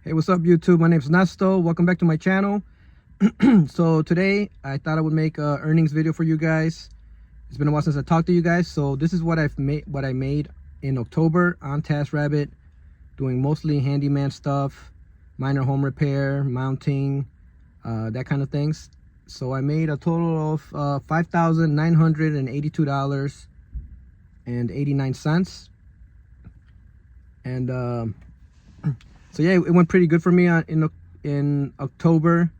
Hey, what's up YouTube? My name is Nasto. Welcome back to my channel. So today I thought I would make a earnings video for you guys. It's been a while since I talked to you guys. So this is what I made in October on Taskrabbit, doing mostly handyman stuff, minor home repair, mounting, that kind of things. So I made a total of $5,982.89. And so yeah, it went pretty good for me in October.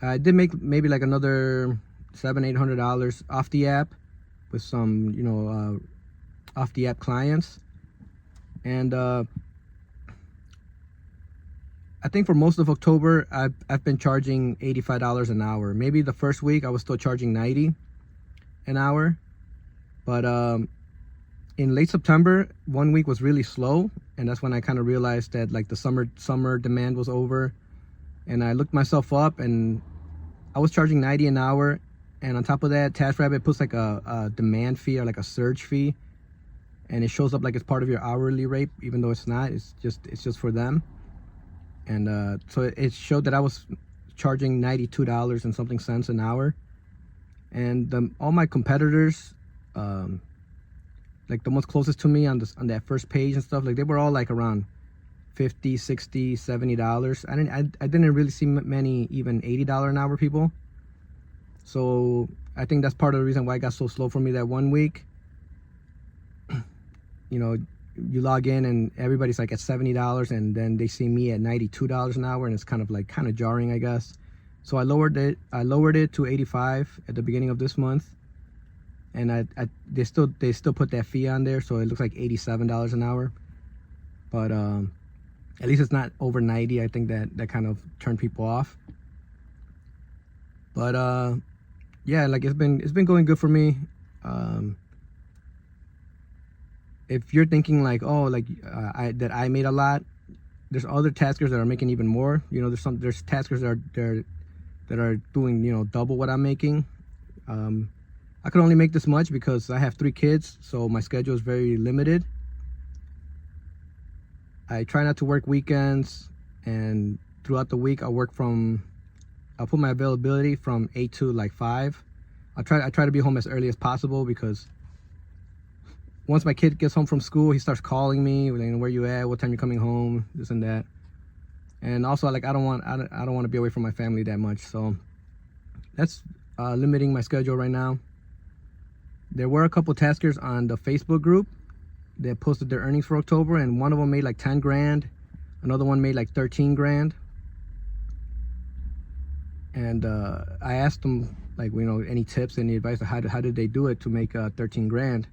I did make maybe like another $700-800 off the app with some off the app clients. And I think for most of October I've been charging $85 an hour. Maybe the first week I was still charging $90 an hour, but in late September, one week was really slow, and that's when I kind of realized that like the summer demand was over. And I looked myself up, and I was charging $90 an hour, and on top of that, Taskrabbit puts like a demand fee or like a surge fee, and it shows up like it's part of your hourly rate, even though it's not. It's just for them. And so it showed that I was charging $92 and something cents an hour, and all my competitors, like the ones closest to me on that first page and stuff, like they were all like around $50, $60, $70. I didn't really see many even $80 an hour people. So I think that's part of the reason why it got so slow for me that one week. You log in and everybody's like at $70, and then they see me at $92 an hour, and it's kind of jarring, I guess. So I lowered it to 85 at the beginning of this month. And they still put that fee on there, so it looks like $87 an hour. But at least it's not over 90. I think that kind of turned people off. But yeah, like it's been going good for me. If you're thinking like, oh, like that I made a lot, there's other taskers that are making even more. There's taskers that are doing double what I'm making. I could only make this much because I have 3 kids, so my schedule is very limited. I try not to work weekends, and throughout the week I'll put my availability from 8 to like 5. I try to be home as early as possible, because once my kid gets home from school, he starts calling me, where you at, what time you're coming home, this and that. And also, like I don't want to be away from my family that much, so that's limiting my schedule right now. There were a couple taskers on the Facebook group that posted their earnings for October, and one of them made like 10 grand, another one made like 13 grand. And I asked them like, any tips, any advice, how did they do it to make 13 grand?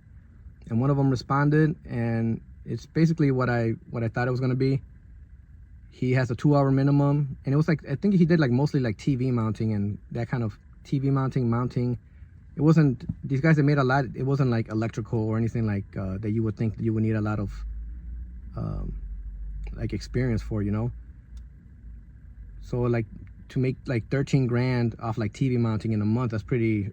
And one of them responded, and it's basically what I thought it was gonna be. He has a 2-hour minimum, and it was like, I think he did like mostly like TV mounting and that kind of TV mounting. It wasn't, these guys that made a lot, it wasn't like electrical or anything like that you would think that you would need a lot of like experience for, So like to make like 13 grand off like TV mounting in a month, that's pretty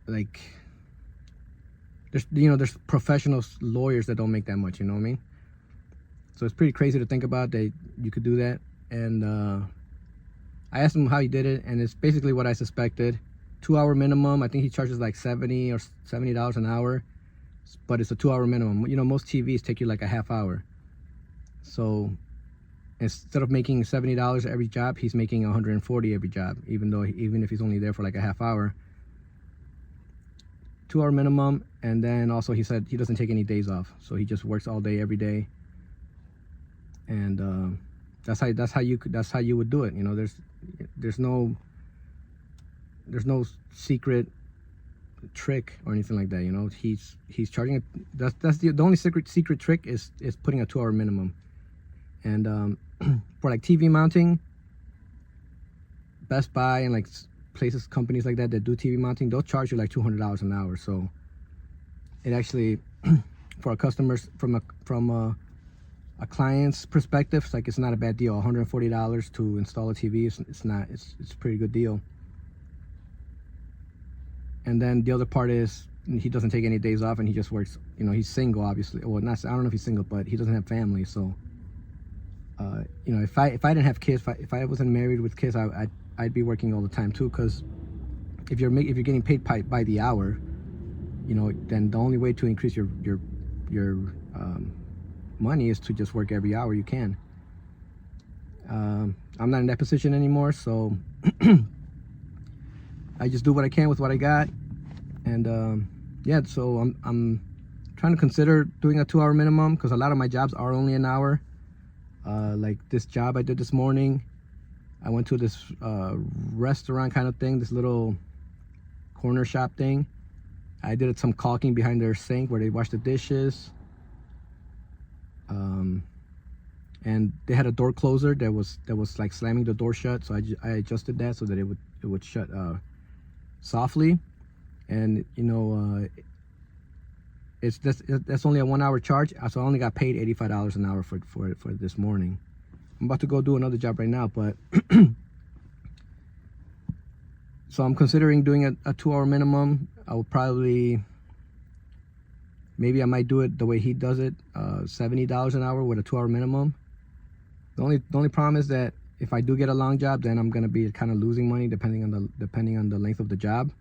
like, there's professional lawyers that don't make that much, you know what I mean? So it's pretty crazy to think about that you could do that. And I asked him how he did it, and it's basically what I suspected. 2-hour minimum. I think he charges like $70 an hour, but it's a 2-hour minimum. Most TVs take you like a half hour. So instead of making $70 every job, he's making $140 every job, even if he's only there for like a half hour. 2-hour minimum, and then also he said he doesn't take any days off, so he just works all day every day. And that's how you would do it. There's no secret trick or anything like that. He's charging it. That's the only secret trick is putting a 2-hour minimum. And for like TV mounting, Best Buy and like companies like that do TV mounting, they'll charge you like $200 an hour. So it actually, for our customers, from a client's perspective, it's not a bad deal. $140 to install a TV, it's a pretty good deal. And then the other part is he doesn't take any days off, and he just works. You know, he's single, obviously. Well, not, I don't know if he's single, but he doesn't have family. So, you know, if I didn't have kids, if I wasn't married with kids, I'd be working all the time too. Because if you're getting paid by the hour, you know, then the only way to increase your money is to just work every hour you can. I'm not in that position anymore, so I just do what I can with what I got. And yeah, so I'm trying to consider doing a 2-hour minimum, because a lot of my jobs are only an hour. Like this job I did this morning, I went to this restaurant kind of thing, this little corner shop thing. I did some caulking behind their sink where they wash the dishes. And they had a door closer that was like slamming the door shut, so I adjusted that so that it would shut softly. And you know, that's only a 1-hour charge, so I only got paid $85 an hour for this morning. I'm about to go do another job right now, but so I'm considering doing a 2-hour minimum. I will probably, maybe I might do it the way he does it, $70 an hour with a 2-hour minimum. The only problem is that if I do get a long job, then I'm gonna be kind of losing money depending on the length of the job.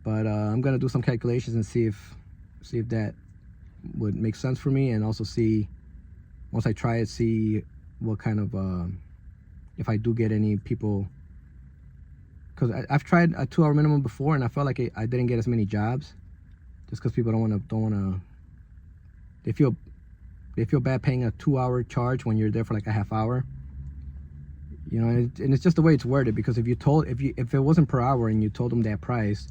But I'm gonna do some calculations and see if that would make sense for me, and also see, once I try it, see what kind of if I do get any people, because I've tried a 2-hour minimum before, and I felt like I didn't get as many jobs, just because people don't want to. They feel bad paying a 2-hour charge when you're there for like a half hour. You know, and it's just the way it's worded. Because if it wasn't per hour and you told them that price,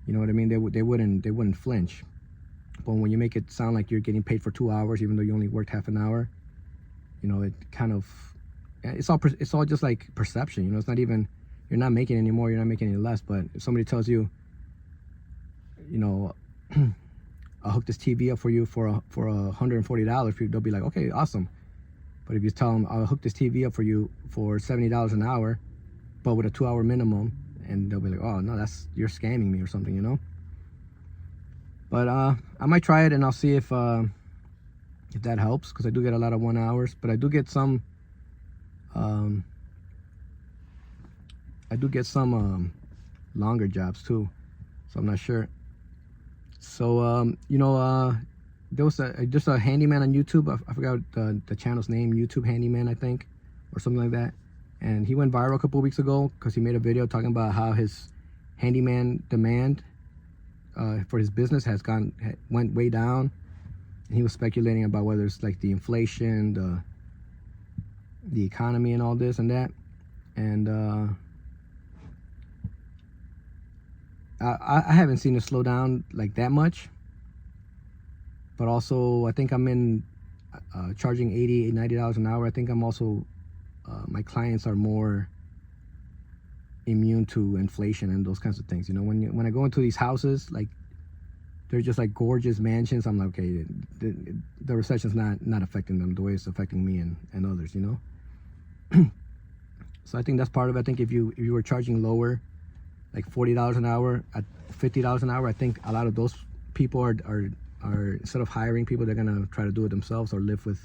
you know what I mean, they wouldn't flinch. But when you make it sound like you're getting paid for 2 hours, even though you only worked half an hour, you know, it kind of, it's all just like perception. You know, it's not even, you're not making any more, you're not making any less. But if somebody tells you, you know, I'll hook this TV up for you for $140, they'll be like, okay, awesome. But if you tell them, I'll hook this TV up for you for $70 an hour, but with a 2-hour minimum, and they'll be like, oh no, you're scamming me or something, you know. But I might try it, and I'll see if that helps, because I do get a lot of 1 hours, but I do get some longer jobs too, so I'm not sure. So you know, there was just a handyman on YouTube. I forgot the channel's name, YouTube Handyman, I think, or something like that. And he went viral a couple of weeks ago because he made a video talking about how his handyman demand for his business went way down. And he was speculating about whether it's like the inflation, the economy, and all this and that. And I haven't seen it slow down like that much, but also I think I'm in charging $80, $90 an hour. I think I'm also my clients are more immune to inflation and those kinds of things. You know, when I go into these houses, like they're just like gorgeous mansions, I'm like, okay, the recession's not affecting them the way it's affecting me and others, you know. So I think that's part of it. I think if you were charging lower, like $40 an hour, at $50 an hour, I think a lot of those people are instead of hiring people, they're gonna try to do it themselves or live with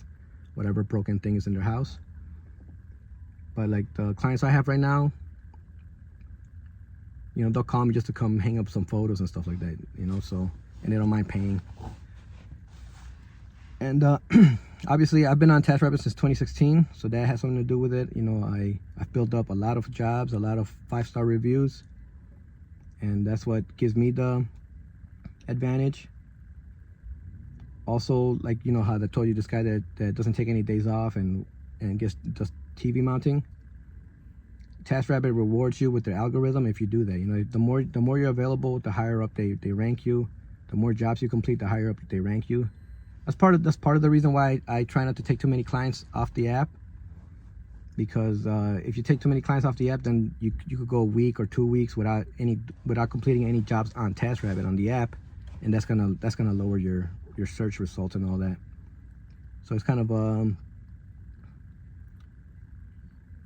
whatever broken thing is in their house. But like the clients I have right now, you know, they'll call me just to come hang up some photos and stuff like that, you know, so, and they don't mind paying. And obviously I've been on Taskrabbit since 2016, so that has something to do with it. You know, I've built up a lot of jobs, a lot of 5-star reviews, and that's what gives me the advantage. Also, like, you know how I told you, this guy that doesn't take any days off and gets just TV mounting. Taskrabbit rewards you with their algorithm if you do that. You know, the more you're available, the higher up they rank you. The more jobs you complete, the higher up they rank you. That's part of the reason why I try not to take too many clients off the app. Because if you take too many clients off the app, then you could go a week or 2 weeks without completing any jobs on Taskrabbit on the app, and that's gonna lower your search results and all that. So it's kind of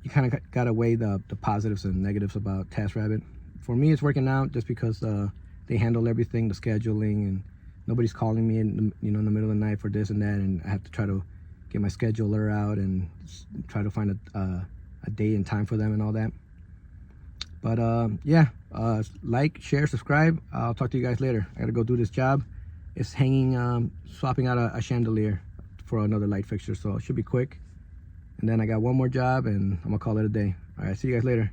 you kind of gotta weigh the positives and negatives about Taskrabbit. for me, it's working out just because they handle everything, the scheduling, and nobody's calling me in the middle of the night for this and that, and I have to try to get my scheduler out and try to find a day and time for them and all that. But yeah, like, share, subscribe. I'll talk to you guys later. I gotta go do this job. It's hanging, swapping out a chandelier for another light fixture, so it should be quick. And then I got one more job, and I'm gonna call it a day. All right, see you guys later.